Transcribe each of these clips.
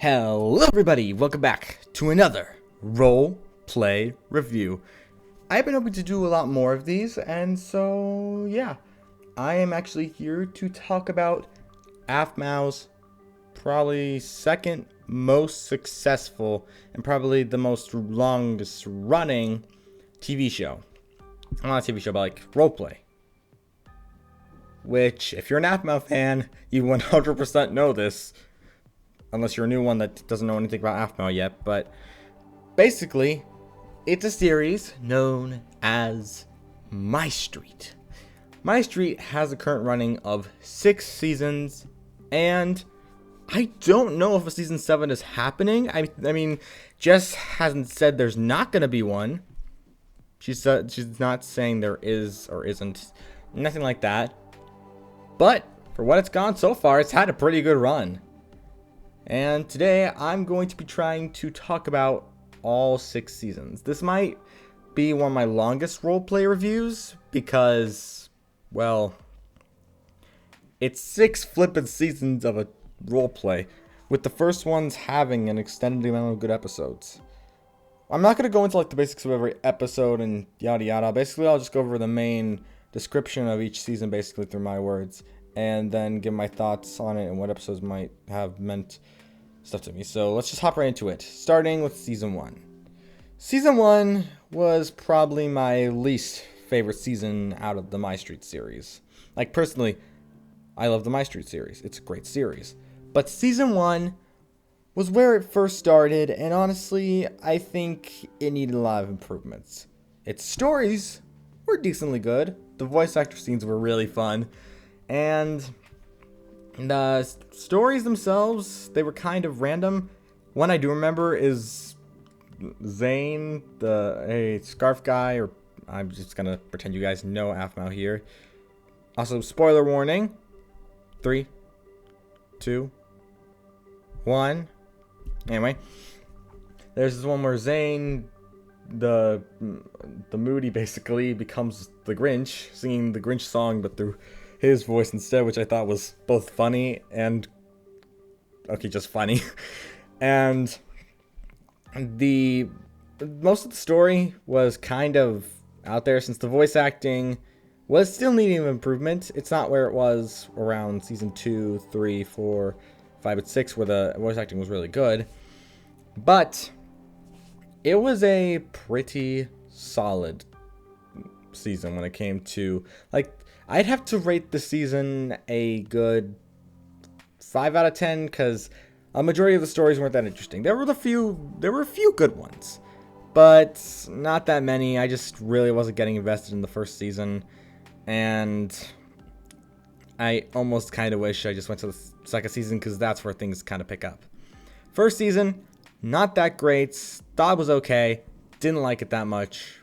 Hello everybody, welcome back to another role play review. I've been hoping to do a lot more of these, and so yeah, I am actually here to talk about AFMAO's probably second most successful and probably the most longest running TV show. Not a TV show, but like roleplay. Which, if you're an AFMAO fan, you 100% know this. Unless you're a new one that doesn't know anything about AFMAO yet. But basically, it's a series known as Mystreet. Mystreet has a current running of 6 seasons. And I don't know if a season 7 is happening. I mean, Jess hasn't said there's not going to be one. She's not saying there is or isn't. Nothing like that. But for what it's gone so far, it's had a pretty good run. And today I'm going to be trying to talk about all 6 seasons. This might be one of my longest roleplay reviews because, well, it's 6 flippin' seasons of a roleplay, with the first ones having an extended amount of good episodes. I'm not going to go into like the basics of every episode and yada yada. Basically, I'll just go over the main description of each season basically through my words, and then give my thoughts on it and what episodes might have meant stuff to me. So let's just hop right into it, starting with season 1. Season 1 was probably my least favorite season out of the Mystreet series. Like, personally, I love the Mystreet series. It's a great series. But season 1 was where it first started, and honestly, I think it needed a lot of improvements. Its stories were decently good. The voice actor scenes were really fun. And the stories themselves, they were kind of random. One I do remember is Zane, a scarf guy, or I'm just going to pretend you guys know AFMAO here. Also, spoiler warning. 3, 2, 1. Anyway, there's this one where Zane, the Moody, basically becomes the Grinch, singing the Grinch song, but through his voice instead, which I thought was both funny and just funny. And the most of the story was kind of out there, since the voice acting was still needing improvement. It's not where it was around season 2, 3, 4, 5, and 6, where the voice acting was really good. But it was a pretty solid season when it came to, like, I'd have to rate the season a good 5 out of 10, because a majority of the stories weren't that interesting. There were a few good ones, but not that many. I just really wasn't getting invested in the first season, and I almost kind of wish I just went to the second season, because that's where things kind of pick up. First season, not that great. Thought it was okay. Didn't like it that much.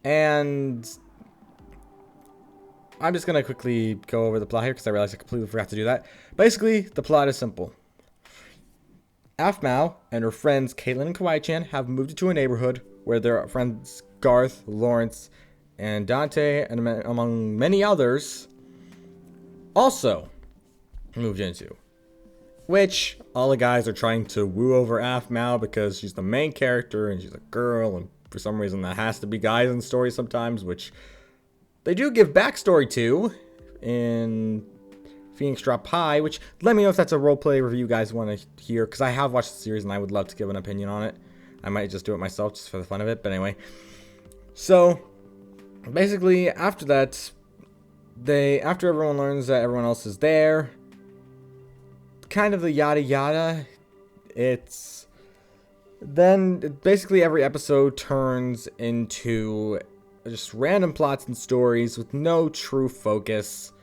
And I'm just going to quickly go over the plot here, because I realized I completely forgot to do that. Basically, the plot is simple. AFMAO and her friends Caitlin and Kawaii-chan have moved into a neighborhood where their friends Garth, Lawrence, and Dante, and among many others, also moved into. Which all the guys are trying to woo over AFMAO because she's the main character and she's a girl, and for some reason that has to be guys in stories sometimes, which they do give backstory to in Phoenix Drop High, which, let me know if that's a roleplay review you guys want to hear, because I have watched the series and I would love to give an opinion on it. I might just do it myself just for the fun of it, but anyway. So, basically, after that, after everyone learns that everyone else is there, kind of the yada yada, it's then basically every episode turns into just random plots and stories with no true focus,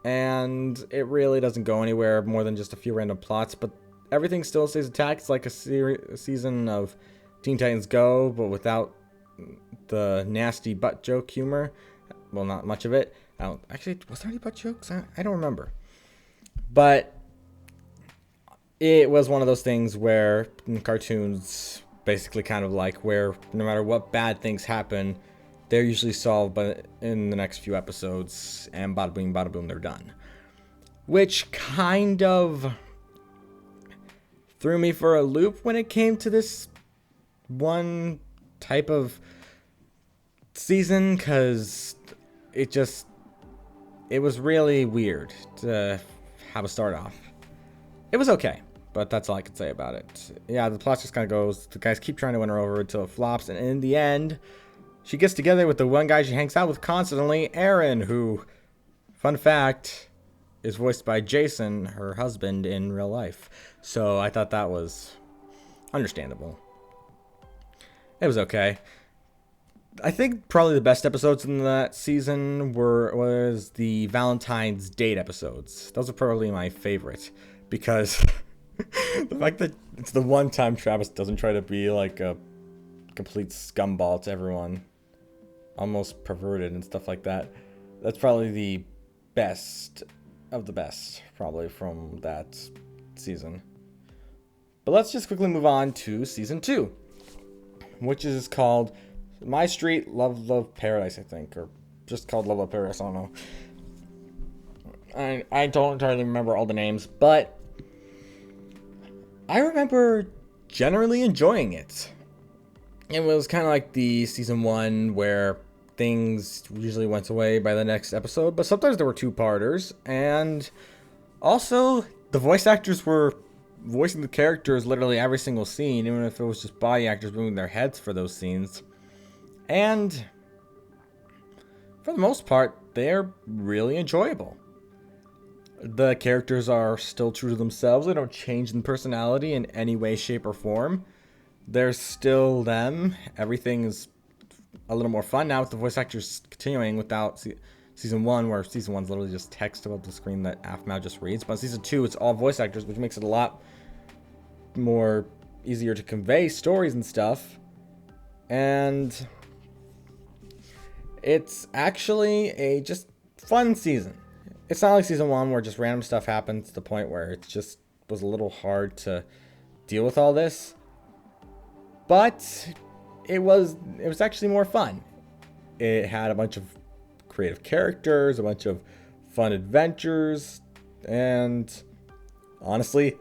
and it really doesn't go anywhere more than just a few random plots, but everything still stays intact. It's like a season of Teen Titans Go, but without the nasty butt joke humor. Well, not much of it. Actually, was there any butt jokes? I don't remember. But it was one of those things where cartoons basically kind of like where no matter what bad things happen, they're usually solved in the next few episodes, and bada boom, they're done. Which kind of threw me for a loop when it came to this one type of season, because it was really weird to have a start off. It was okay, but that's all I can say about it. Yeah, the plot just kind of goes, the guys keep trying to win her over until it flops, and in the end, she gets together with the one guy she hangs out with constantly, Aaron, who, fun fact, is voiced by Jason, her husband, in real life. So I thought that was understandable. It was okay. I think probably the best episodes in that season was the Valentine's date episodes. Those are probably my favorite, because the fact that it's the one time Travis doesn't try to be like a complete scumball to everyone, almost perverted and stuff like that. That's probably the best of the best, probably, from that season. But let's just quickly move on to season 2, which is called Mystreet, Love Paradise, I think, or just called Love Paradise, I don't know. I don't entirely remember all the names, but I remember generally enjoying it. It was kind of like the season 1 where things usually went away by the next episode, but sometimes there were 2-parters, and also the voice actors were voicing the characters literally every single scene, even if it was just body actors moving their heads for those scenes. And for the most part, they're really enjoyable. The characters are still true to themselves. They don't change in personality in any way, shape, or form. They're still them. Everything is a little more fun now with the voice actors continuing without season 1, where season 1's literally just text above the screen that Afmao just reads. But season 2, it's all voice actors, which makes it a lot more easier to convey stories and stuff. And it's actually a just fun season. It's not like season 1 where just random stuff happens to the point where it just was a little hard to deal with all this. But it was actually more fun. It had a bunch of creative characters, a bunch of fun adventures, and honestly,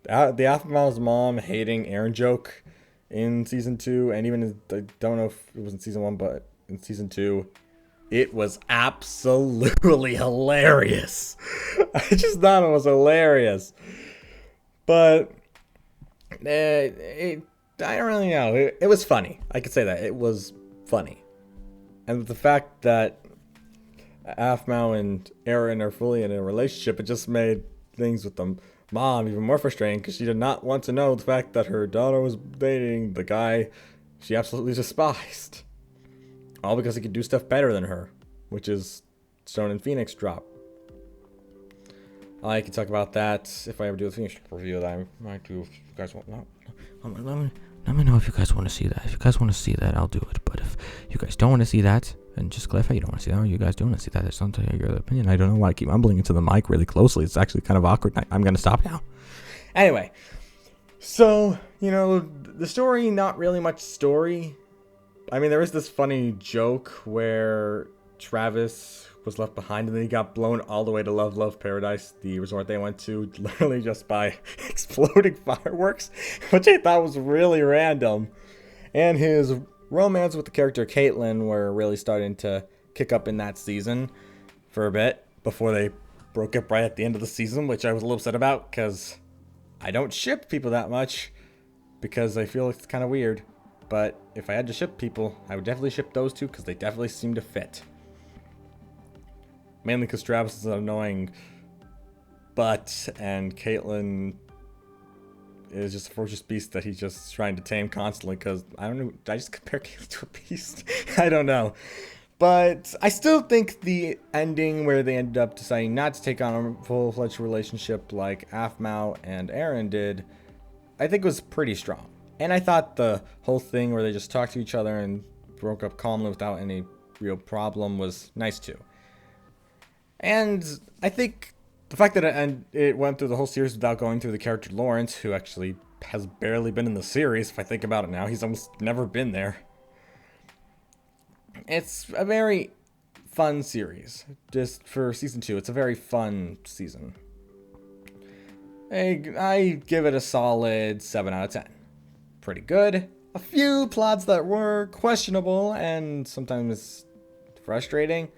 the Afmao's mom hating Aaron joke in season 2, and even I don't know if it was in season 1, but in season 2, it was absolutely hilarious. I just thought it was hilarious. But I don't really know. It was funny. I could say that. It was funny. And the fact that Afmao and Aaron are fully in a relationship, it just made things with the mom even more frustrating, because she did not want to know the fact that her daughter was dating the guy she absolutely despised. All because he could do stuff better than her, which is Stone and Phoenix drop. I can talk about that if I ever do a Phoenix review that I might do if you guys want. Let me know if you guys want to see that. If you guys want to see that, I'll do it. But if you guys don't want to see that, and just clarify you don't want to see that, or you guys do want to see that, it's not your opinion. I don't know why I keep mumbling into the mic really closely. It's actually kind of awkward. I'm going to stop now. Anyway, so, the story, not really much story. I mean, there is this funny joke where Travis was left behind and then he got blown all the way to Love Paradise, the resort they went to, literally just by exploding fireworks, which I thought was really random. And his romance with the character Caitlyn were really starting to kick up in that season for a bit before they broke up right at the end of the season, which I was a little upset about because I don't ship people that much because I feel it's kind of weird. But if I had to ship people, I would definitely ship those two because they definitely seem to fit. Mainly because Travis is an annoying butt and Caitlyn is just a ferocious beast that he's just trying to tame constantly, because I don't know, did I just compare Caitlyn to a beast? I don't know. But I still think the ending where they ended up deciding not to take on a full-fledged relationship like Afmao and Aaron did, I think was pretty strong. And I thought the whole thing where they just talked to each other and broke up calmly without any real problem was nice too. And I think the fact that it went through the whole series without going through the character Lawrence, who actually has barely been in the series, if I think about it now, he's almost never been there. It's a very fun series. Just for season 2, it's a very fun season. I give it a solid 7 out of 10. Pretty good. A few plots that were questionable and sometimes frustrating,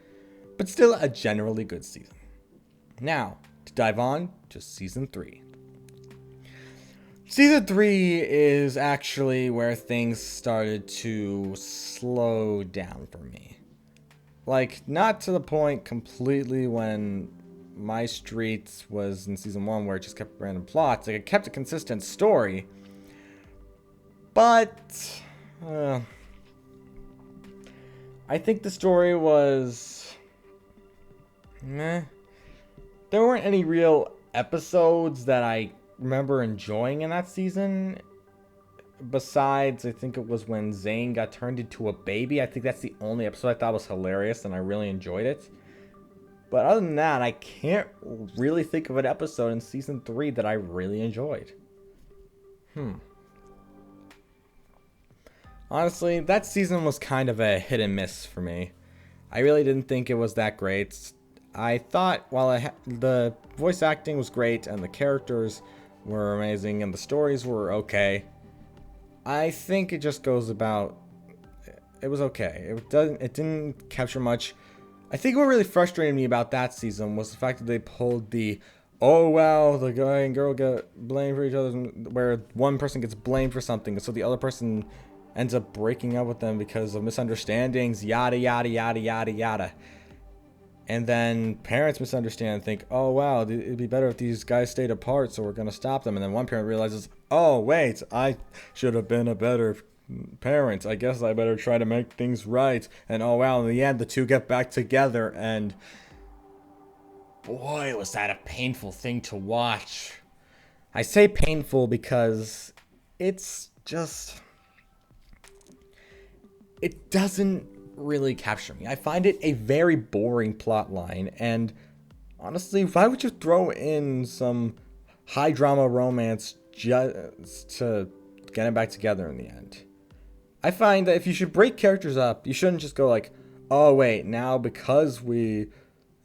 but still a generally good season. Now, to dive on to Season 3. Season 3 is actually where things started to slow down for me. Like, not to the point completely when Mystreet was in Season 1 where it just kept random plots. Like, it kept a consistent story, but I think the story was meh. There weren't any real episodes that I remember enjoying in that season. Besides, I think it was when Zane got turned into a baby. I think that's the only episode I thought was hilarious and I really enjoyed it. But other than that, I can't really think of an episode in Season 3 that I really enjoyed. Honestly, that season was kind of a hit and miss for me. I really didn't think it was that great. I thought while the voice acting was great and the characters were amazing and the stories were okay, I think it just goes about, it was okay. It didn't capture much. I think what really frustrated me about that season was the fact that they pulled the, oh wow, the guy and girl get blamed for each other, where one person gets blamed for something, so the other person ends up breaking up with them because of misunderstandings, yada yada yada yada yada. And then parents misunderstand and think, oh wow, it'd be better if these guys stayed apart, so we're going to stop them. And then one parent realizes, oh wait, I should have been a better parent. I guess I better try to make things right. And oh wow, in the end, the two get back together. And boy, was that a painful thing to watch. I say painful because it's just, it doesn't really capture me. I find it a very boring plot line, and honestly, why would you throw in some high drama romance just to get them back together in the end? I find that if you should break characters up, you shouldn't just go like, oh wait, now because we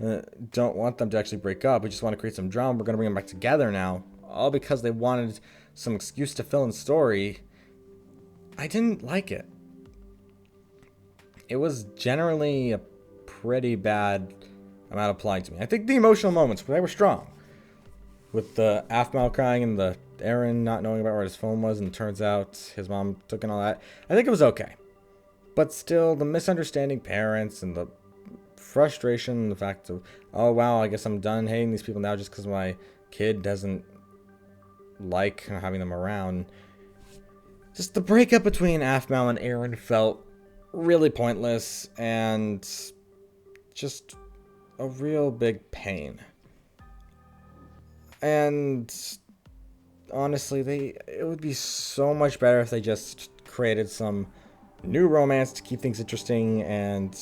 don't want them to actually break up, we just want to create some drama, we're going to bring them back together now, all because they wanted some excuse to fill in story. I didn't like it. It was generally a pretty bad amount of plotting to me. I think the emotional moments, they were strong. With the Aphmau crying and the Aaron not knowing about where his phone was, and it turns out his mom took and all that. I think it was okay. But still, the misunderstanding parents and the frustration, the fact of, oh wow, I guess I'm done hating these people now just because my kid doesn't like having them around. Just the breakup between Aphmau and Aaron felt really pointless and just a real big pain. And honestly, it would be so much better if they just created some new romance to keep things interesting and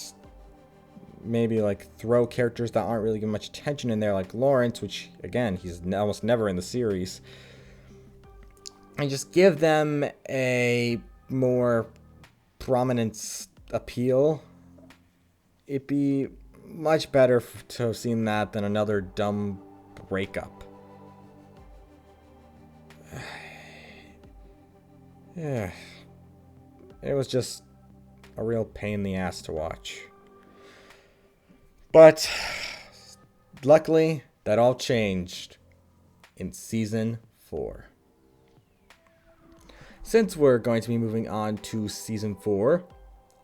maybe like throw characters that aren't really getting much attention in there, like Lawrence, which again, he's almost never in the series, and just give them a more prominent appeal. It'd be much better to have seen that than another dumb breakup. Yeah, it was just a real pain in the ass to watch. But luckily, that all changed in Season 4. Since we're going to be moving on to Season 4,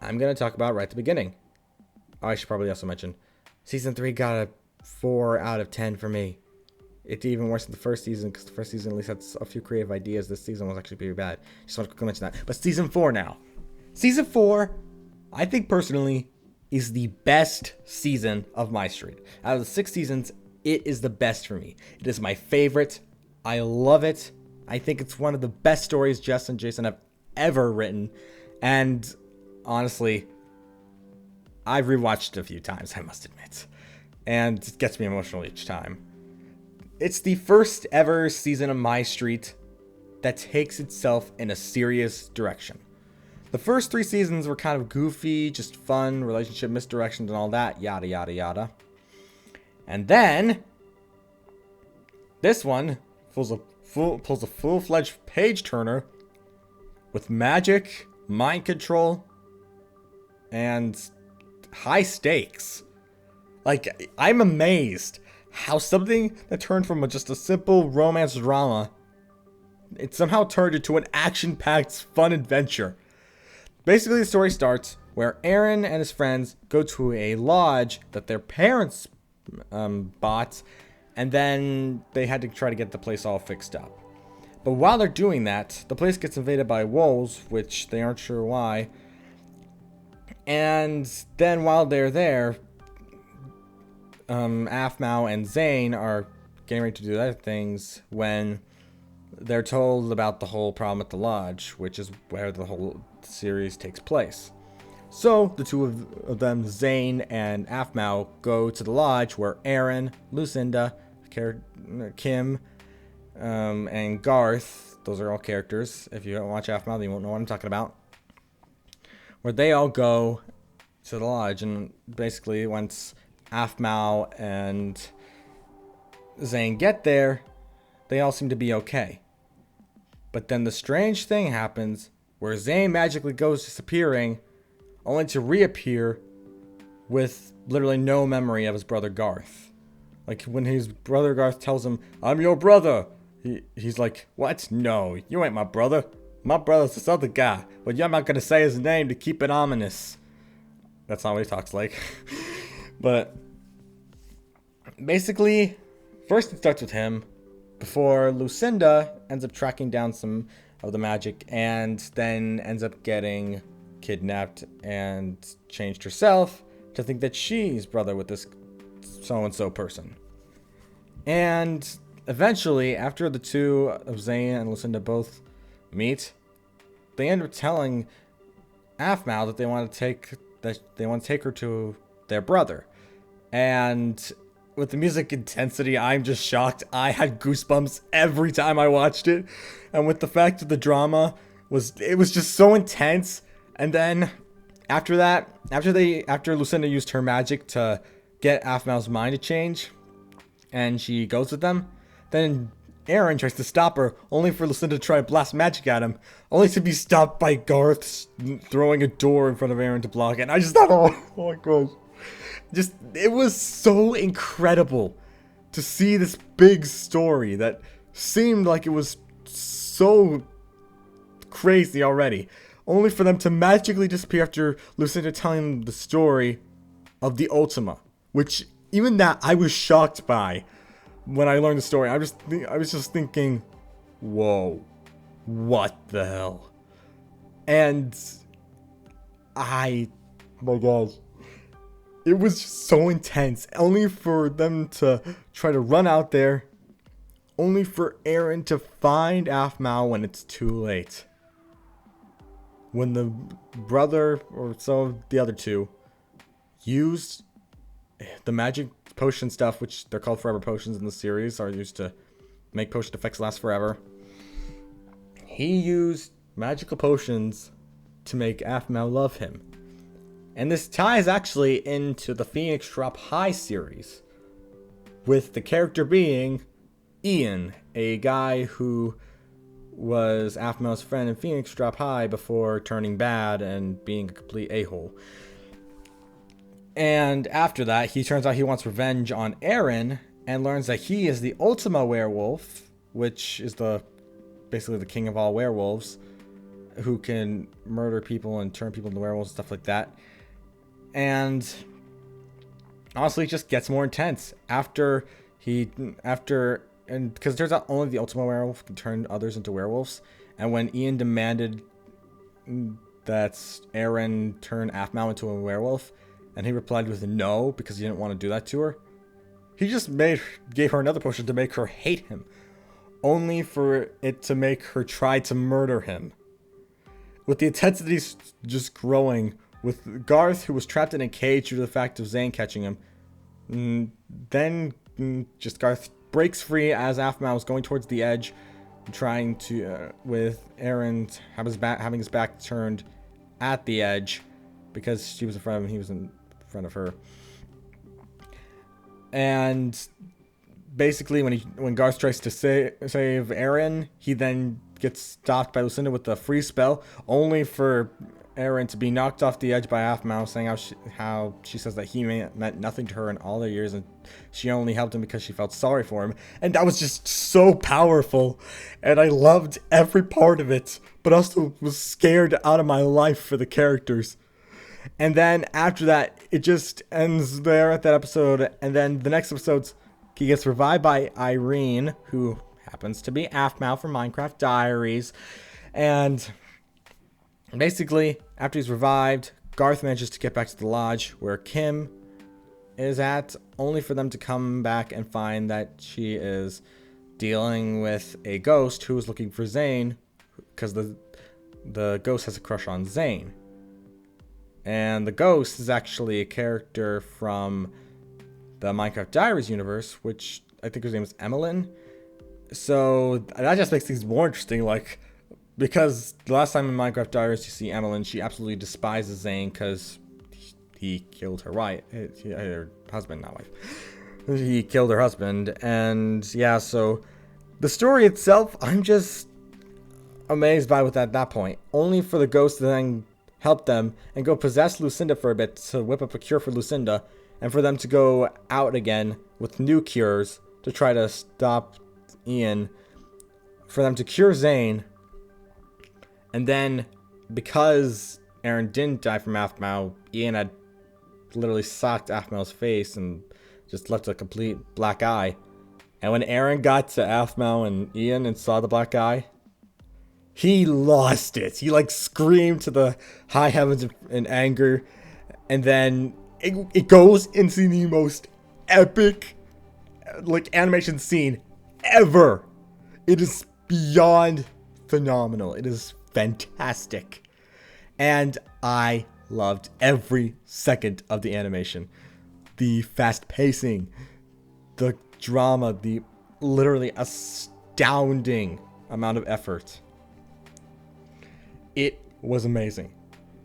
I'm going to talk about right at the beginning. Oh, I should probably also mention, Season 3 got a 4 out of 10 for me. It did even worse than the first season, because the first season at least had a few creative ideas. This season was actually pretty bad. Just want to quickly mention that. But Season 4 now. Season 4, I think personally, is the best season of Mystreet. Out of the 6 seasons, it is the best for me. It is my favorite. I love it. I think it's one of the best stories Jess and Jason have ever written. And honestly, I've rewatched it a few times, I must admit. And it gets me emotional each time. It's the first ever season of Mystreet that takes itself in a serious direction. The first 3 seasons were kind of goofy, just fun, relationship misdirections and all that, yada yada yada. And then, this one pulls a full-fledged page turner with magic, mind control, and high stakes. Like, I'm amazed how something that turned from just a simple romance drama, it somehow turned into an action-packed fun adventure. Basically, the story starts where Aaron and his friends go to a lodge that their parents bought, and then they had to try to get the place all fixed up. But while they're doing that, the place gets invaded by wolves, which they aren't sure why. And then while they're there, Aphmau and Zane are getting ready to do other things when they're told about the whole problem at the lodge, which is where the whole series takes place. So the two of them, Zane and Aphmau, go to the lodge where Aaron, Lucinda, Kim, and Garth, those are all characters. If you don't watch Aphmau, then you won't know what I'm talking about. Where they all go to the lodge, and basically once Aphmau and Zane get there, they all seem to be okay. But then the strange thing happens where Zane magically goes disappearing, only to reappear with literally no memory of his brother Garth. Like, when his brother Garth tells him, "I'm your brother," he's like, "What? No, you ain't my brother. My brother's this other guy. But I'm not going to say his name to keep it ominous." That's not what he talks like. But basically, first it starts with him before Lucinda ends up tracking down some of the magic and then ends up getting kidnapped and changed herself to think that she's brother with this so-and-so person. And eventually, after the two of Zane and Lucinda both meet, they end up telling Aphmau that they want to take her to their brother. And with the music intensity, I'm just shocked. I had goosebumps every time I watched it. And with the fact that the drama was just so intense. And then after that, after Lucinda used her magic to get Aphmau's mind to change, and she goes with them, then Aaron tries to stop her, only for Lucinda to try to blast magic at him, only to be stopped by Garth throwing a door in front of Aaron to block it. And I just thought, oh my gosh. It was so incredible to see this big story that seemed like it was so crazy already, only for them to magically disappear after Lucinda telling them the story of the Ultima, which even that I was shocked by when I learned the story. I was just thinking, whoa, what the hell? And my gosh. It was just so intense, only for them to try to run out there, only for Aaron to find Aphmau when it's too late. When the brother, or some of the other two, used the magic potion stuff, which they're called forever potions in the series, are used to make potion effects last forever. He used magical potions to make Aphmau love him. And this ties actually into the Phoenix Drop High series, with the character being Ian, a guy who was Aphmau's friend in Phoenix Drop High before turning bad and being a complete a-hole. And after that, he turns out he wants revenge on Aaron and learns that he is the Ultima werewolf, which is basically the king of all werewolves, who can murder people and turn people into werewolves and stuff like that. And honestly, it just gets more intense and because it turns out only the Ultima werewolf can turn others into werewolves. And when Ian demanded that Aaron turn Aphmau into a werewolf, and he replied with no because he didn't want to do that to her, he just gave her another potion to make her hate him, only for it to make her try to murder him. With the intensity just growing, with Garth, who was trapped in a cage due to the fact of Zane catching him, then just Garth breaks free as Aphmau is going towards the edge, trying to, with Aaron having his back turned at the edge, because she was in front of him, he was in front of her. And basically, when Garth tries to save Eren, he then gets stopped by Lucinda with the freeze spell, only for Eren to be knocked off the edge by Aphmau, saying how she says that he meant nothing to her in all their years, and she only helped him because she felt sorry for him. And that was just so powerful, and I loved every part of it, but also was scared out of my life for the characters. And then after that, it just ends there at that episode, and then the next episode's he gets revived by Irene, who happens to be Aphmau from Minecraft Diaries. And basically, after he's revived, Garth manages to get back to the lodge where Kim is at, only for them to come back and find that she is dealing with a ghost who is looking for Zane, because the ghost has a crush on Zane. And the ghost is actually a character from the Minecraft Diaries universe, which I think her name is Emmeline. So that just makes things more interesting, like, because the last time in Minecraft Diaries you see Emmeline, she absolutely despises Zane because he killed her wife, her husband, not wife. He killed her husband, and yeah, so the story itself, I'm just amazed by with at that point. Only for the ghost to then help them and go possess Lucinda for a bit to whip up a cure for Lucinda, and for them to go out again with new cures to try to stop Ian, for them to cure Zane. And then, because Eren didn't die from Aphmau, Ian had literally socked Aphmau's face and just left a complete black eye. And when Eren got to Aphmau and Ian and saw the black eye, he lost it. He like screamed to the high heavens in anger. And then it goes into the most epic like animation scene ever. It is beyond phenomenal. It is fantastic. And I loved every second of the animation. The fast pacing, the drama, the literally astounding amount of effort. It was amazing.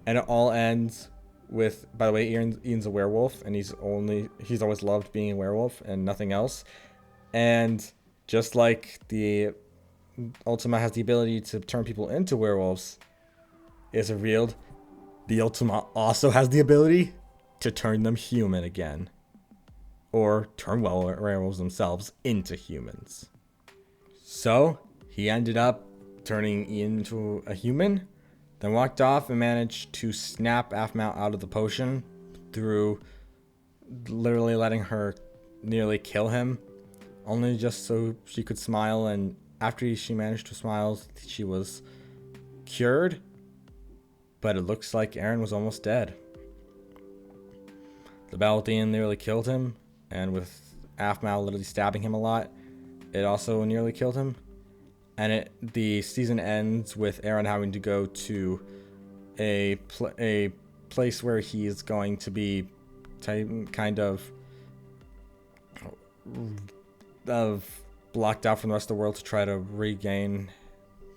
And it all ends with, by the way, Ian's a werewolf, and he's always loved being a werewolf and nothing else. And just like the Ultima has the ability to turn people into werewolves, is revealed, the Ultima also has the ability to turn them human again. Or turn werewolves themselves into humans. So, he ended up turning Ian into a human, then walked off and managed to snap Aphmau out of the potion through literally letting her nearly kill him, only just so she could smile. And after she managed to smile, she was cured, but it looks like Eren was almost dead. The battle with Ian nearly killed him, and with Aphmau literally stabbing him a lot, it also nearly killed him. And the season ends with Eren having to go to a place where he is going to be kind of blocked out from the rest of the world to try to regain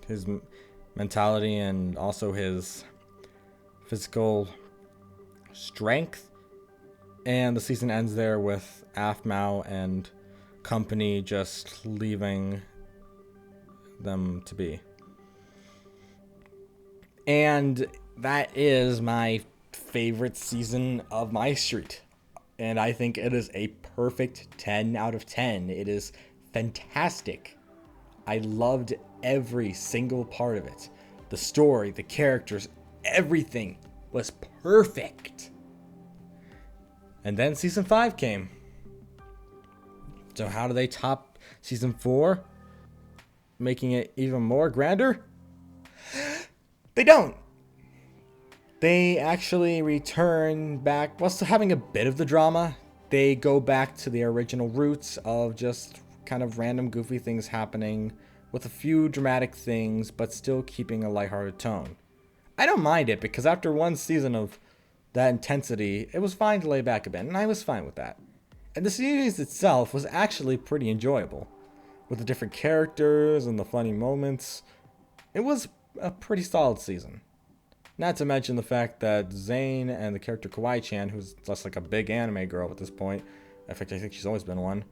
his mentality and also his physical strength. And the season ends there with Aphmau and company just leaving them to be. And that is my favorite season of Mystreet. And I think it is a perfect 10 out of 10. It is fantastic. I loved every single part of it. The story, the characters, everything was perfect. And then season 5 came. So how do they top season 4? Making it even more grander? They don't. They actually return back, while still having a bit of the drama. They go back to the original roots of just kind of random goofy things happening with a few dramatic things, but still keeping a lighthearted tone. I don't mind it, because after one season of that intensity, it was fine to lay back a bit, and I was fine with that. And the series itself was actually pretty enjoyable, with the different characters and the funny moments. It was a pretty solid season. Not to mention the fact that Zane and the character Kawaii-chan, who's just like a big anime girl at this point, in fact I think she's always been one,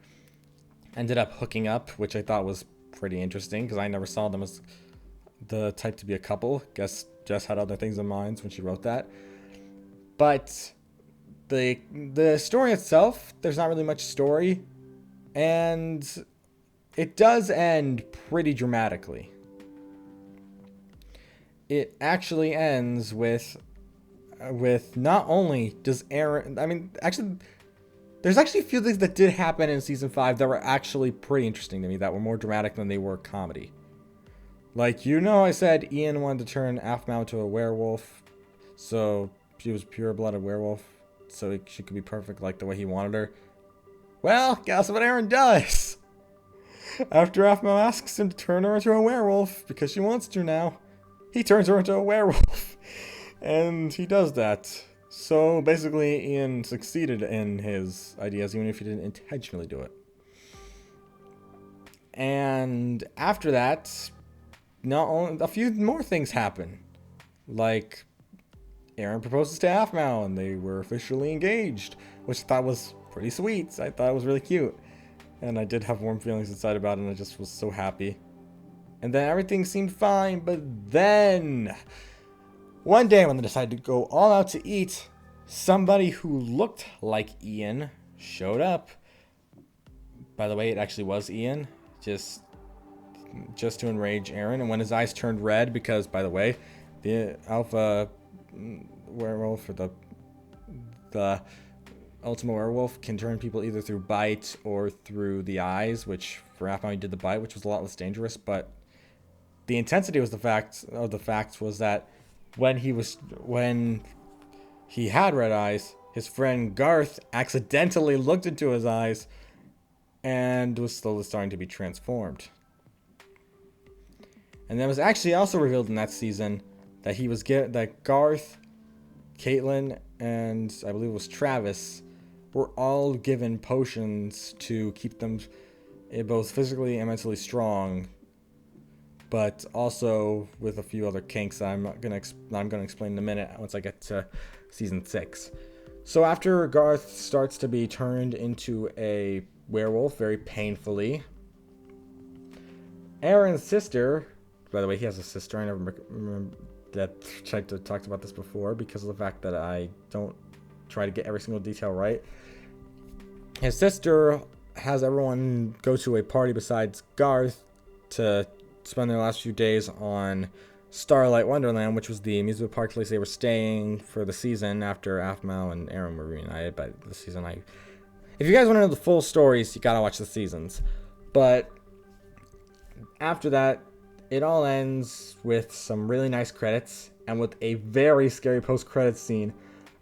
ended up hooking up, which I thought was pretty interesting because I never saw them as the type to be a couple. Guess Jess had other things in mind when she wrote that. But the story itself, there's not really much story, and it does end pretty dramatically. It actually ends with not only does Aaron, I mean, actually, there's actually a few things that did happen in season 5 that were actually pretty interesting to me, that were more dramatic than they were comedy. Like, I said Ian wanted to turn Aphmau into a werewolf, so she was pure-blooded werewolf, so she could be perfect like the way he wanted her. Well, guess what Aaron does? After Aphmau asks him to turn her into a werewolf, because she wants to now, he turns her into a werewolf. And he does that. So basically, Ian succeeded in his ideas, even if he didn't intentionally do it. And after that, not only a few more things happen. Like, Aaron proposes to Aphmau, and they were officially engaged, which I thought was pretty sweet. I thought it was really cute. And I did have warm feelings inside about it, and I just was so happy. And then everything seemed fine, but then one day when they decided to go all out to eat, somebody who looked like Ian showed up. By the way, it actually was Ian, just to enrage Aaron. And when his eyes turned red, because, by the way, the alpha werewolf, or the ultimate werewolf, can turn people either through bite or through the eyes, which for Aphmau he did the bite, which was a lot less dangerous. But the intensity was the fact was that when he had red eyes, his friend Garth accidentally looked into his eyes and was slowly starting to be transformed. And that was actually also revealed in that season that that Garth, Caitlin, and I believe it was Travis were all given potions to keep them both physically and mentally strong, but also with a few other kinks that I'm gonna explain in a minute once I get to season 6. So after Garth starts to be turned into a werewolf very painfully, Aaron's sister, by the way, he has a sister. I never remember that I talked about this before because of the fact that I don't try to get every single detail right. His sister has everyone go to a party besides Garth to spend their last few days on Starlight Wonderland, which was the amusement park place they were staying for the season after Aphmau and Aaron were reunited. But the season, if you guys want to know the full stories, you gotta watch the seasons. But after that, it all ends with some really nice credits and with a very scary post-credits scene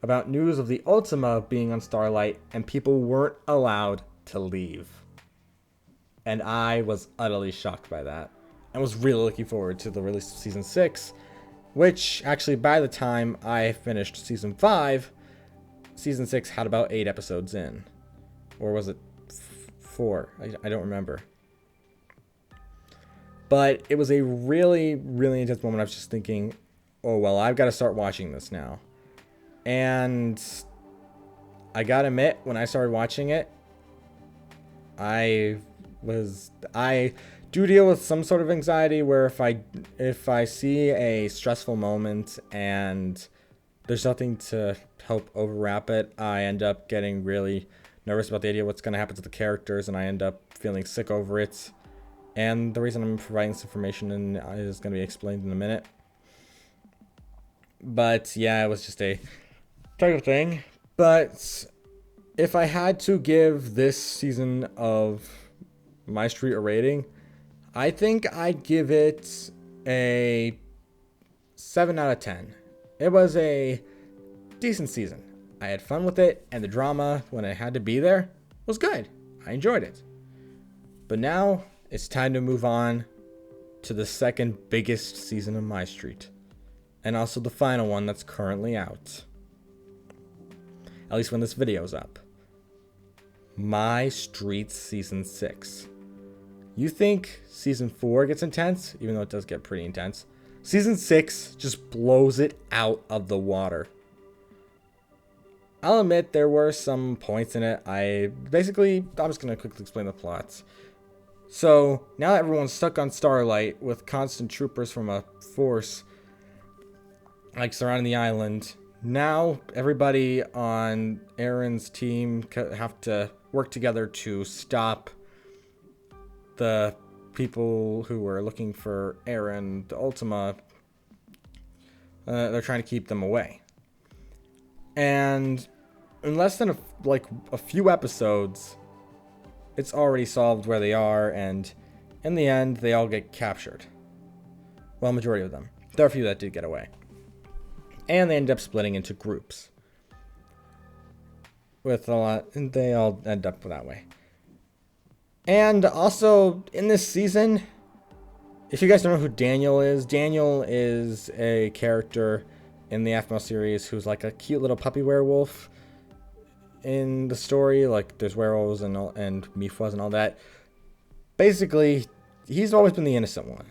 about news of the Ultima being on Starlight, and people weren't allowed to leave. And I was utterly shocked by that. I was really looking forward to the release of Season 6, which actually by the time I finished Season 5, Season 6 had about 8 episodes in. Or was it 4? I don't remember. But it was a really, really intense moment. I was just thinking, oh, well, I've got to start watching this now. And I gotta admit, when I started watching it, I do deal with some sort of anxiety where if I see a stressful moment and there's nothing to help overwrap it, I end up getting really nervous about the idea of what's going to happen to the characters, and I end up feeling sick over it. And the reason I'm providing this information is going to be explained in a minute. But yeah, it was just a type of thing. But if I had to give this season of Mystreet a rating, I think I'd give it a 7 out of 10. It was a decent season. I had fun with it, and the drama, when it had to be there, was good. I enjoyed it. But now, it's time to move on to the second biggest season of Mystreet, and also the final one that's currently out. At least when this video's up. Mystreet Season 6. You think Season 4 gets intense, even though it does get pretty intense. Season 6 just blows it out of the water. I'll admit there were some points in it. I'm just going to quickly explain the plots. So, now that everyone's stuck on Starlight with constant troopers from a force, like, surrounding the island, now everybody on Aaron's team have to work together to stop the people who were looking for Aaron, the Ultima. They're trying to keep them away. And in less than a few episodes, it's already solved where they are, and in the end, they all get captured. Well, majority of them. There are a few that did get away. And they end up splitting into groups. And they all end up that way. And also, in this season, if you guys don't know who Daniel is a character in the FML series who's like a cute little puppy werewolf in the story. Like, there's werewolves and Mifwas and all that. Basically, he's always been the innocent one.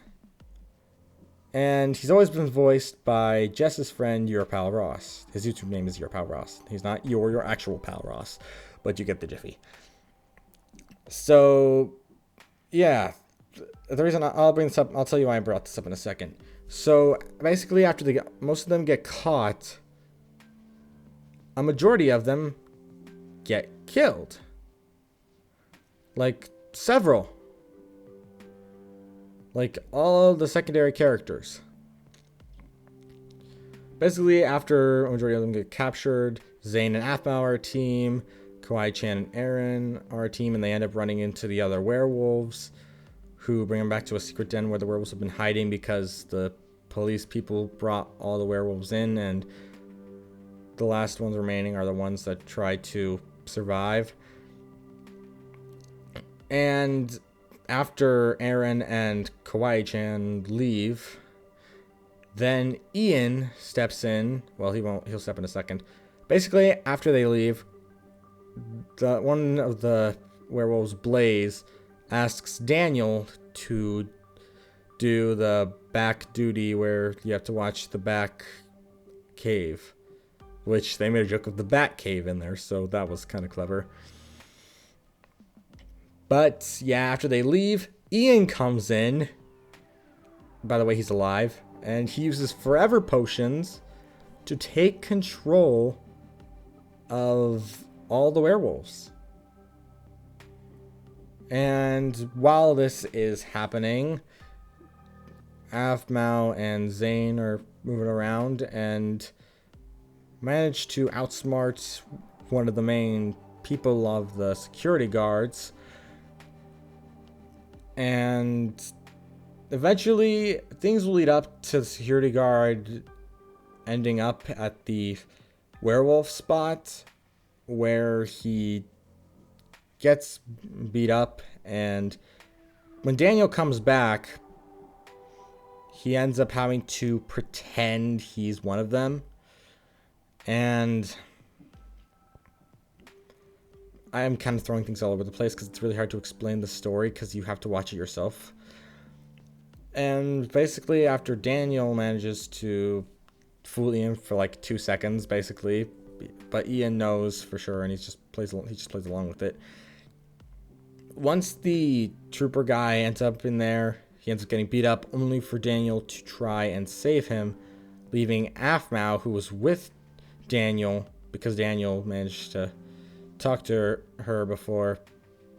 And he's always been voiced by Jess's friend, Your Pal Ross. His YouTube name is Your Pal Ross. He's not your actual pal Ross, but you get the jiffy. So, yeah. The reason I'll bring this up, I'll tell you why I brought this up in a second. So, basically, after most of them get caught, a majority of them get killed. Like, several. Like, all of the secondary characters. Basically, after a majority of them get captured, Zane and Aphmau are a team, Kawaii-chan and Aaron are a team, and they end up running into the other werewolves, who bring them back to a secret den where the werewolves have been hiding because the police people brought all the werewolves in, and the last ones remaining are the ones that try to survive. And after Aaron and Kawaii-chan leave, then Ian steps in. Well, he'll step in a second. Basically, after they leave, one of the werewolves, Blaze, asks Daniel to do the back duty where you have to watch the back cave, which they made a joke of the Bat Cave in there, so that was kind of clever. But yeah, after they leave, Ian comes in. By the way, he's alive, and he uses forever potions to take control of all the werewolves. And while this is happening, Aphmau and Zane are moving around and manage to outsmart one of the main people of the security guards. And eventually, things will lead up to the security guard ending up at the werewolf spot where he gets beat up, and when Daniel comes back, he ends up having to pretend he's one of them. And I am kind of throwing things all over the place because it's really hard to explain the story because you have to watch it yourself. And basically, after Daniel manages to fool Ian for like 2 seconds, basically, but Ian knows for sure, and he just plays along with it. Once the trooper guy ends up in there, he ends up getting beat up, only for Daniel to try and save him, leaving Aphmau, who was with Daniel, because Daniel managed to talk to her before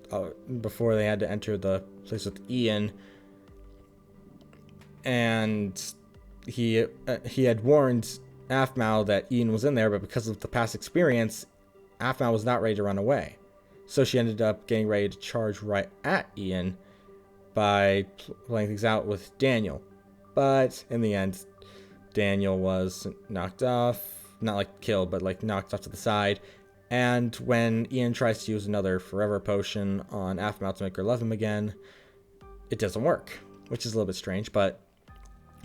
they had to enter the place with Ian. And he had warned Aphmau that Ian was in there, but because of the past experience, Aphmau was not ready to run away. So she ended up getting ready to charge right at Ian by playing things out with Daniel. But in the end, Daniel was knocked off, not like killed, but like knocked off to the side. And when Ian tries to use another forever potion on Aphmau to make her love him again, it doesn't work, which is a little bit strange, but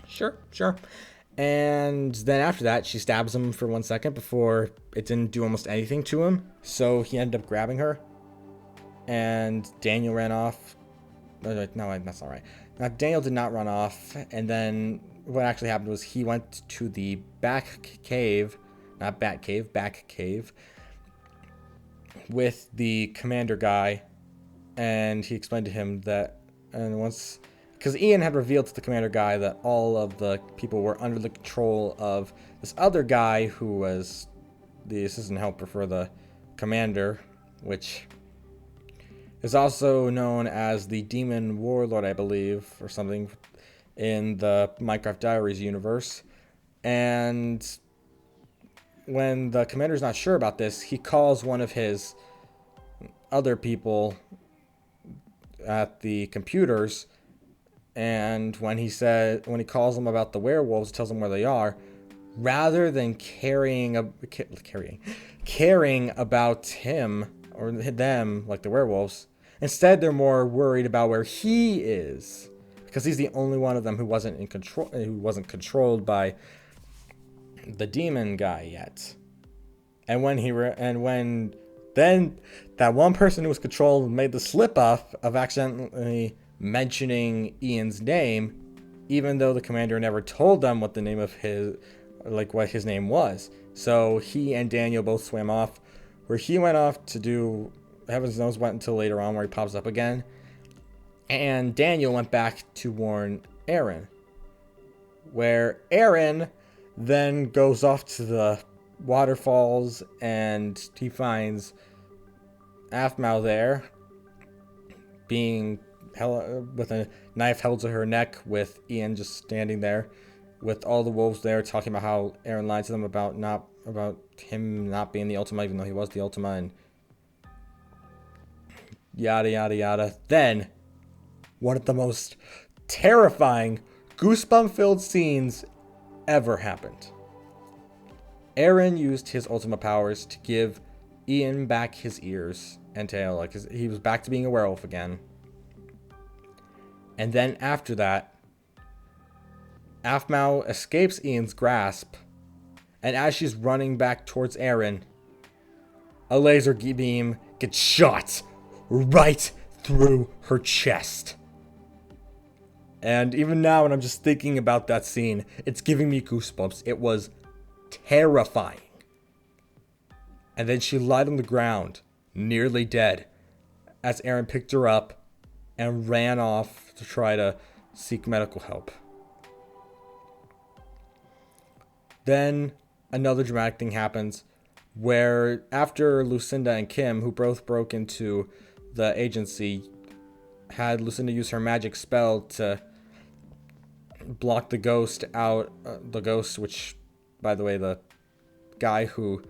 sure. And then after that, she stabs him for 1 second before it didn't do almost anything to him. So he ended up grabbing her, and Daniel ran off. No, that's not right. Now, Daniel did not run off, and then what actually happened was he went to the back cave, not Bat Cave, back cave, with the commander guy, and he explained to him that, and once, because Ian had revealed to the commander guy that all of the people were under the control of this other guy who was the assistant helper for the commander, which is also known as the Demon Warlord, I believe, or something, in the Minecraft Diaries universe. And when the commander's not sure about this, he calls one of his other people at the computers, and when he calls them about the werewolves, tells them where they are, rather than caring about him or them like the werewolves, instead they're more worried about where he is, because he's the only one of them who wasn't controlled by the demon guy yet. And when then that one person who was controlled made the slip up of accidentally mentioning Ian's name, even though the commander never told them what the name of what his name was. So he and Daniel both swam off, where he went off to do heavens knows what until later on, where he pops up again. And Daniel went back to warn Aaron, where Aaron then goes off to the waterfalls, and he finds Aphmau there, being with a knife held to her neck, with Ian just standing there, with all the wolves there, talking about how Aaron lied to them about him not being the Ultima, even though he was the Ultima, and yada yada yada. Then, one of the most terrifying, goosebump-filled scenes ever happened. Aaron used his Ultima powers to give Ian back his ears and tail, like he was back to being a werewolf again. And then after that, Aphmau escapes Ian's grasp, and as she's running back towards Aaron, a laser beam gets shot right through her chest. And even now, when I'm just thinking about that scene, it's giving me goosebumps. It was terrifying. And then she lied on the ground, nearly dead, as Aaron picked her up and ran off to try to seek medical help. Then another dramatic thing happens, where after Lucinda and Kim, who both broke into the agency, had Lucinda use her magic spell to block the ghost out, which, by the way, the guy who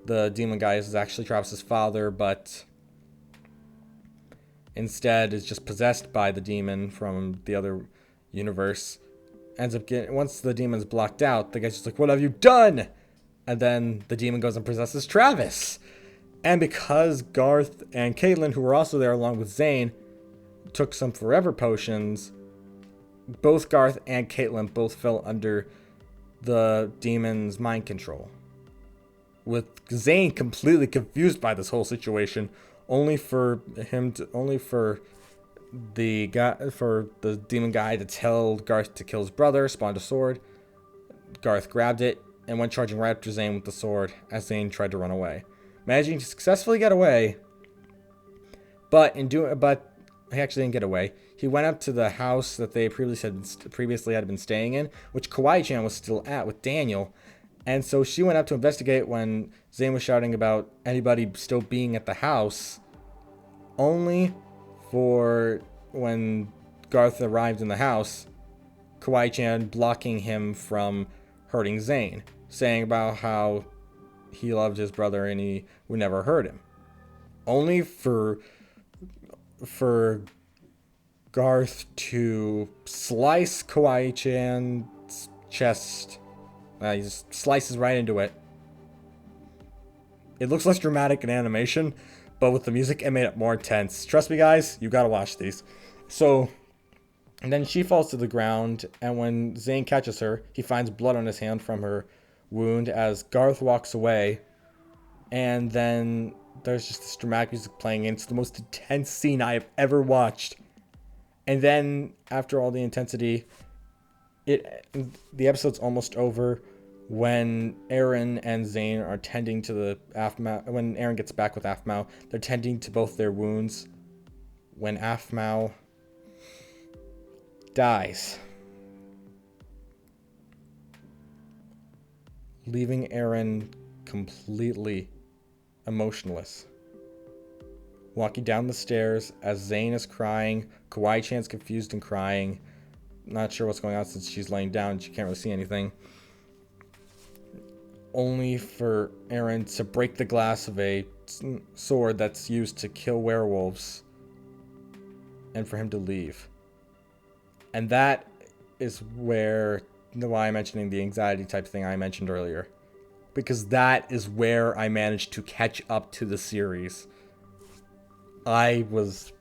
the demon guy is actually Travis's father, but instead is just possessed by the demon from the other universe. Once the demon's blocked out, the guy's just like, "What have you done?" And then the demon goes and possesses Travis. And because Garth and Caitlin, who were also there along with Zane, took some forever potions, both Garth and Caitlin both fell under the demon's mind control, with Zane completely confused by this whole situation, only for the demon guy to tell Garth to kill his brother, spawned a sword. Garth grabbed it and went charging right after Zane with the sword as Zane tried to run away, managing to successfully get away. But he actually didn't get away. He went up to the house that they previously had been staying in, which Kawaii-chan was still at with Daniel. And so she went up to investigate when Zane was shouting about anybody still being at the house, only for when Garth arrived in the house, Kawaii-chan blocking him from hurting Zane, saying about how he loved his brother and he would never hurt him. Only for Garth to slice Kawaii-chan's chest. He just slices right into it. It looks less dramatic in animation, but with the music, it made it more intense. Trust me, guys, you gotta watch these. So, and then she falls to the ground, and when Zane catches her, he finds blood on his hand from her wound as Garth walks away. And then there's just this dramatic music playing, and it's the most intense scene I have ever watched. And then, after all the intensity, the episode's almost over when Eren and Zane are tending to the Aphmau, when Eren gets back with Aphmau, they're tending to both their wounds. When Aphmau dies, leaving Eren completely emotionless. Walking down the stairs as Zane is crying, Kawaii-chan's confused and crying. Not sure what's going on since she's laying down, she can't really see anything. Only for Eren to break the glass of a sword that's used to kill werewolves, and for him to leave. And that is why I'm mentioning the anxiety type thing I mentioned earlier. Because that is where I managed to catch up to the series. I was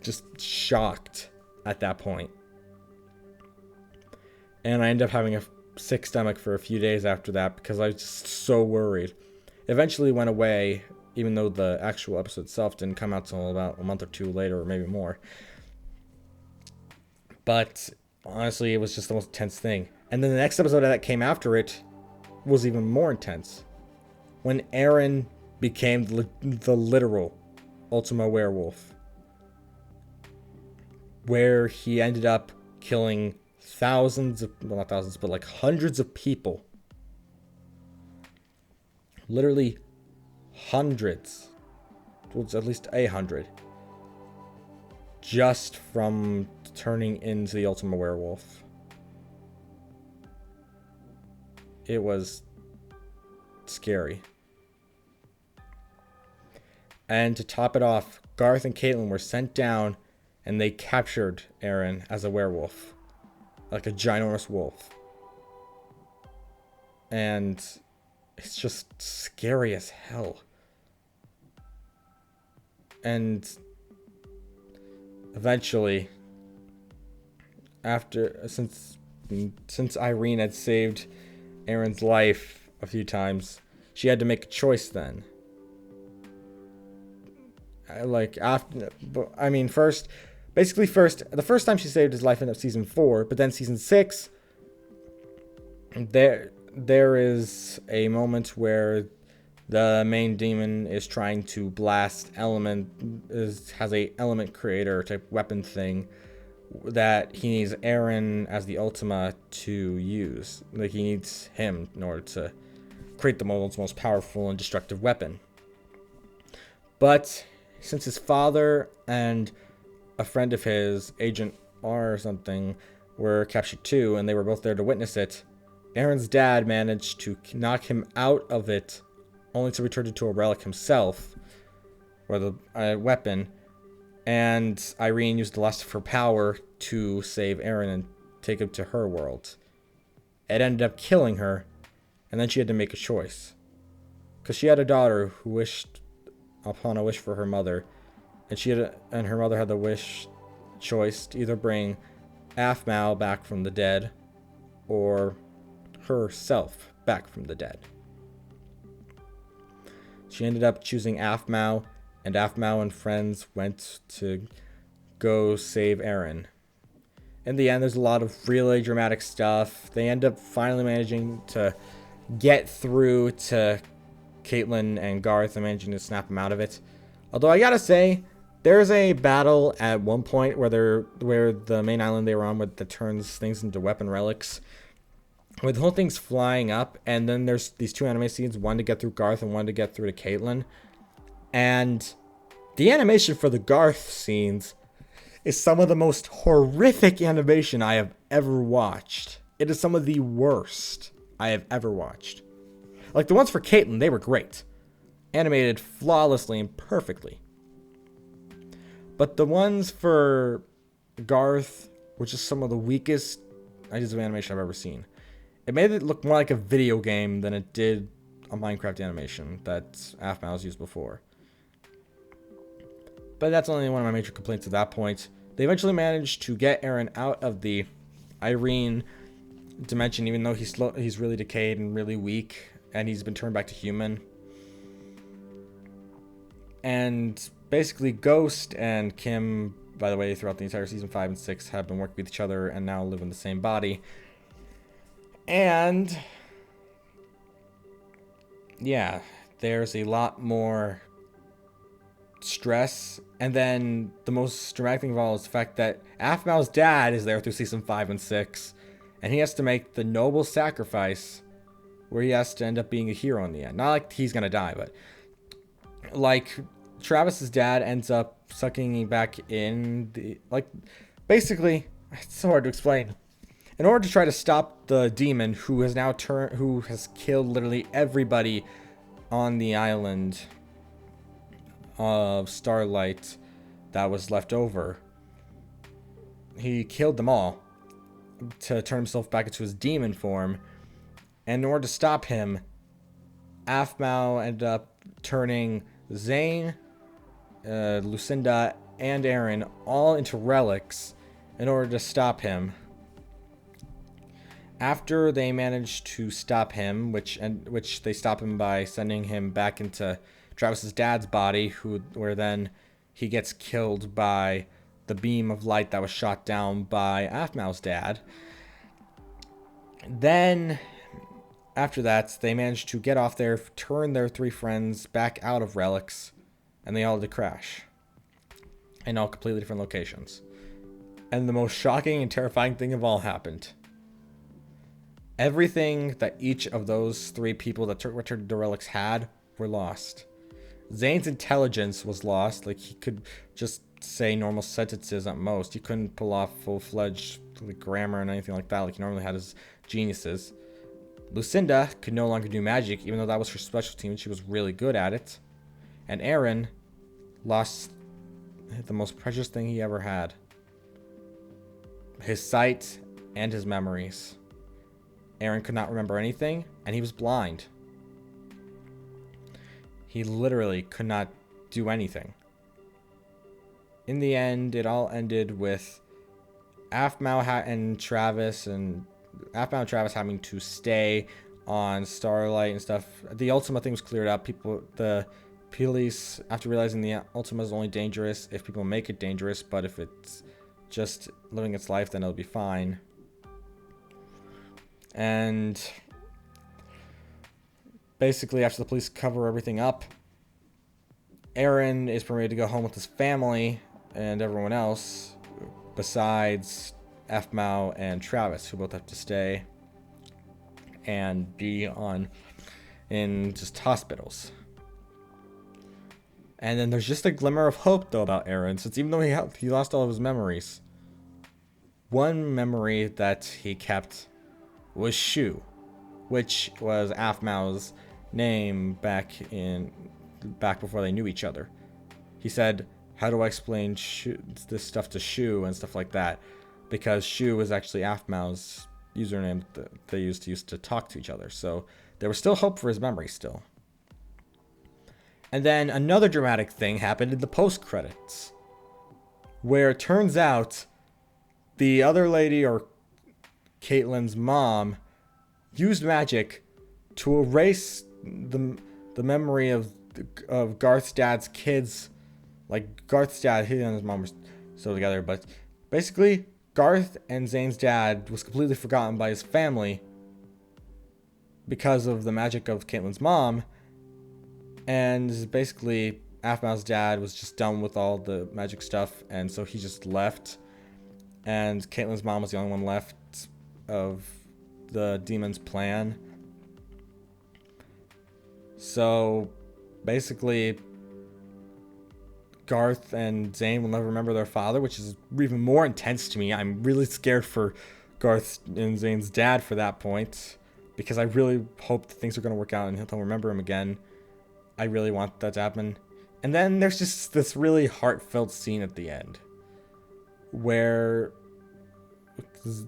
just shocked at that point. And I ended up having a sick stomach for a few days after that because I was just so worried. It eventually went away, even though the actual episode itself didn't come out till about a month or two later, or maybe more. But honestly, it was just the most intense thing. And then the next episode that came after it was even more intense. When Eren became the literal Ultima Werewolf. Where he ended up killing thousands of, well, not thousands, but like hundreds of people. Literally hundreds. Well, at least 100. Just from turning into the Ultima Werewolf. It was scary. And to top it off, Garth and Caitlyn were sent down and they captured Eren as a werewolf. Like a ginormous wolf. And it's just scary as hell. And eventually, since Irene had saved Eren's life a few times, she had to make a choice then. First, the first time she saved his life in season 4, but then season 6, there is a moment where the main demon is trying to blast has a element creator type weapon thing that he needs Eren as the Ultima to use. Like, he needs him in order to create the world's most powerful and destructive weapon. But since his father and a friend of his, Agent R or something, were captured too, and they were both there to witness it, Eren's dad managed to knock him out of it, only to return it to a relic himself, or the weapon, and Irene used the last of her power to save Eren and take him to her world. It ended up killing her, and then she had to make a choice. Because she had a daughter who wished upon a wish for her mother, and her mother had the choice to either bring Aphmau back from the dead, or herself back from the dead. She ended up choosing Aphmau, and Aphmau and friends went to go save Eren. In the end, there's a lot of really dramatic stuff. They end up finally managing to get through to Caitlyn and Garth and managing to snap him out of it. Although I gotta say, there's a battle at one point where the main island they were on that turns things into weapon relics, where the whole thing's flying up, and then there's these two anime scenes, one to get through Garth and one to get through to Caitlyn. And the animation for the Garth scenes is some of the most horrific animation I have ever watched. It is some of the worst I have ever watched. Like, the ones for Caitlyn, they were great. Animated flawlessly and perfectly. But the ones for Garth were just some of the weakest ideas of animation I've ever seen. It made it look more like a video game than it did a Minecraft animation that Aphmau's used before. But that's only one of my major complaints at that point. They eventually managed to get Eren out of the Irene dimension, even though he's really decayed and really weak, and he's been turned back to human. And basically Ghost and Kim, by the way, throughout the entire season 5 and 6, have been working with each other and now live in the same body. And yeah, there's a lot more stress. And then the most dramatic thing of all is the fact that Aphmau's dad is there through season 5 and 6. And he has to make the noble sacrifice where he has to end up being a hero in the end. Not like he's going to die, but like Travis's dad ends up sucking back in the, like, basically, it's so hard to explain. In order to try to stop the demon who has now who has killed literally everybody on the island of Starlight that was left over, he killed them all to turn himself back into his demon form. And in order to stop him, Aphmau ended up turning Zane, Lucinda, and Aaron all into relics in order to stop him. After they managed to stop him, which they stop him by sending him back into Travis's dad's body, where then he gets killed by the beam of light that was shot down by Aphmau's dad. Then, after that, they managed to get off there, turn their 3 friends back out of relics, and they all had to crash. In all completely different locations. And the most shocking and terrifying thing of all happened. Everything that each of those 3 people that returned to relics had were lost. Zane's intelligence was lost. Like, he could just say normal sentences at most. He couldn't pull off full-fledged grammar and anything like that like he normally had his geniuses. Lucinda could no longer do magic, even though that was her specialty and she was really good at it. And Aaron lost the most precious thing he ever had. His sight and his memories. Aaron could not remember anything, and he was blind. He literally could not do anything. In the end, it all ended with Aphmau and Travis having to stay on Starlight and stuff. The Ultima thing was cleared up. The police, after realizing the Ultima is only dangerous if people make it dangerous, but if it's just living its life, then it'll be fine. And basically, after the police cover everything up, Aaron is permitted to go home with his family and everyone else, besides Aphmau and Travis, who both have to stay and be in just hospitals. And then there's just a glimmer of hope, though, about Aaron, since even though he lost all of his memories, one memory that he kept was Shu, which was Aphmau's name back before they knew each other. He said, "How do I explain this stuff to Shu and stuff like that?" Because Shu was actually Aphmau's username that they used to talk to each other. So there was still hope for his memory still. And then another dramatic thing happened in the post-credits, where it turns out the other lady, or Caitlin's mom, used magic to erase the memory of Garth's dad's kids. Like, Garth's dad, he and his mom were still together, but basically Garth and Zane's dad was completely forgotten by his family because of the magic of Caitlin's mom. And basically Aphmau's dad was just done with all the magic stuff, and so he just left. And Caitlin's mom was the only one left of the demon's plan. So basically Garth and Zane will never remember their father, which is even more intense to me. I'm really scared for Garth and Zane's dad for that point, because I really hope that things are going to work out and he'll remember him again. I really want that to happen. And then there's just this really heartfelt scene at the end where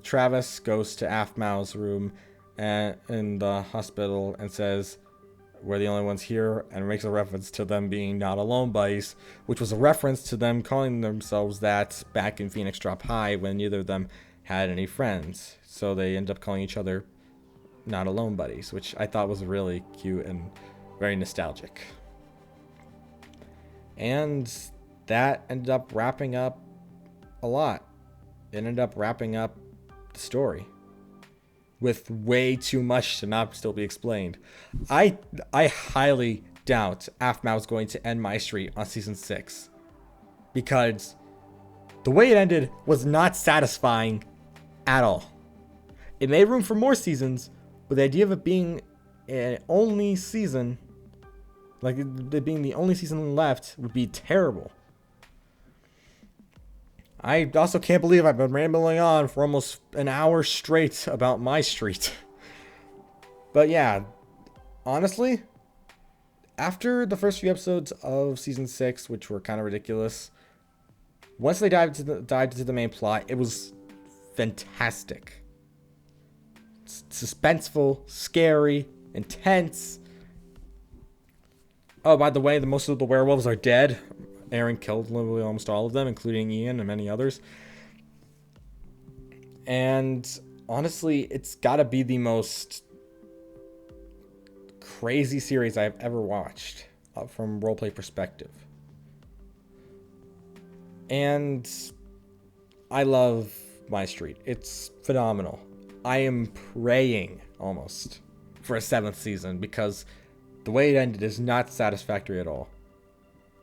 Travis goes to Aphmau's room in the hospital and says, "We're the only ones here," and makes a reference to them being not alone buddies, which was a reference to them calling themselves that back in Phoenix Drop High when neither of them had any friends. So they end up calling each other not alone buddies, which I thought was really cute and very nostalgic. And that ended up wrapping up a lot. It ended up wrapping up the story. with way too much to not still be explained. I highly doubt AFMAO is going to end Mystreet on season 6, because the way it ended was not satisfying at all. It made room for more seasons, but the idea of it being an only season, like it being the only season left, would be terrible. I also can't believe I've been rambling on for almost an hour straight about Mystreet. But yeah, honestly, after the first few episodes of season 6, which were kind of ridiculous, once they dived into the main plot, it was fantastic. Suspenseful, scary, intense. Oh, by the way, most of the werewolves are dead. Aaron killed literally almost all of them, including Ian and many others. And honestly, it's got to be the most crazy series I've ever watched from roleplay perspective. And I love Mystreet. It's phenomenal. I am praying almost for a 7th season, because the way it ended is not satisfactory at all.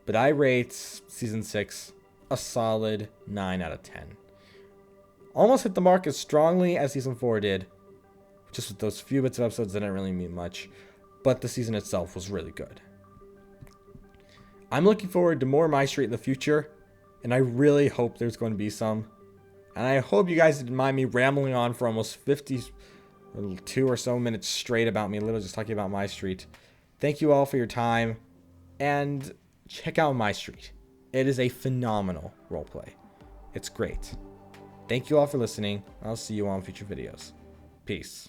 But I rate season 6 a solid 9 out of 10. Almost hit the mark as strongly as season 4 did. Just with those few bits of episodes that didn't really mean much. But the season itself was really good. I'm looking forward to more Mystreet in the future, and I really hope there's going to be some. And I hope you guys didn't mind me rambling on for almost 52 or so minutes straight about me, literally just talking about Mystreet. Thank you all for your time, and check out Mystreet. It is a phenomenal roleplay. It's great. Thank you all for listening. I'll see you all in future videos. Peace.